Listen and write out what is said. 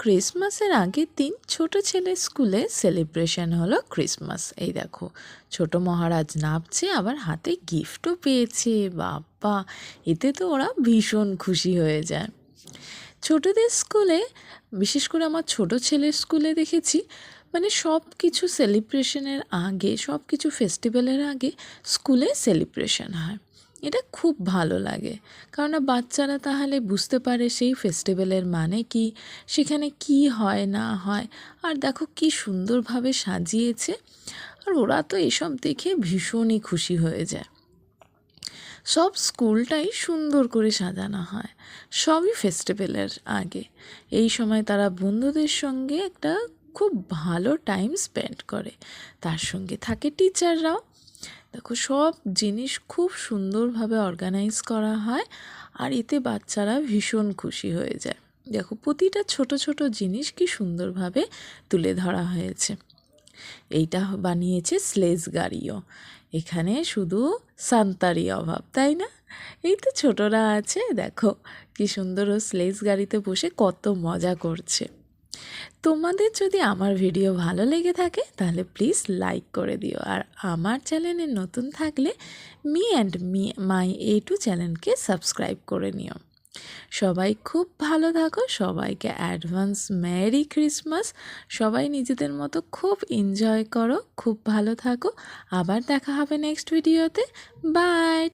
ক্রিসমাসের আগের দিন ছোট ছেলের স্কুলে সেলিব্রেশন হলো ক্রিসমাস। এই দেখো, ছোট মহারাজ নাচছে, আবার হাতে গিফটও পেয়েছে। বাবা, এতে তো ওরা ভীষণ খুশি হয়ে যায়। ছোটদের স্কুলে, বিশেষ করে আমার ছোট ছেলের স্কুলে দেখেছি, মানে সব কিছু সেলিব্রেশনের আগে, সব কিছু ফেস্টিভ্যালের আগে স্কুলে সেলিব্রেশন হয়। এটা খুব ভালো লাগে, কারণ বাচ্চারা তাহলে বুঝতে পারে সেই ফেস্টিভ্যালের মানে কি, সেখানে কি হয় না হয়। আর দেখো কি সুন্দরভাবে সাজিয়েছে, আর ওরা তো এসব দেখে ভীষণই খুশি হয়ে যায়। সব স্কুলটাই সুন্দর করে সাজানো হয়, সবই ফেস্টিভ্যালের আগে। এই সময় তারা বন্ধুদের সঙ্গে একটা খুব ভালো টাইম স্পেন্ড করে, তার সঙ্গে থাকে টিচাররাও। দেখো, সব জিনিস খুব সুন্দরভাবে অর্গানাইজ করা হয়, আর এতে বাচ্চারা ভীষণ খুশি হয়ে যায়। দেখো, প্রতিটা ছোট ছোট জিনিস কি সুন্দরভাবে তুলে ধরা হয়েছে। এইটা বানিয়েছে স্লেজ গাড়িও। এখানে শুধু সান্তারই অভাব, তাই না? এই তো ছোটরা আছে, দেখো কি সুন্দর ও স্লেজ গাড়িতে বসে কত মজা করছে। তোমাদের যদি আমার ভিডিও ভালো লেগে থাকে তাহলে প্লিজ লাইক করে দিও, আর আমার চ্যানেলে নতুন থাকলে মাই A2 চ্যানেলকে সাবস্ক্রাইব করে নিও। সবাই খুব ভালো থাকো, সবাইকে অ্যাডভান্স মেরি ক্রিসমাস। সবাই নিজেদের মতো খুব এনজয় করো, খুব ভালো থাকো। আবার দেখা হবে নেক্সট ভিডিওতে। বাই।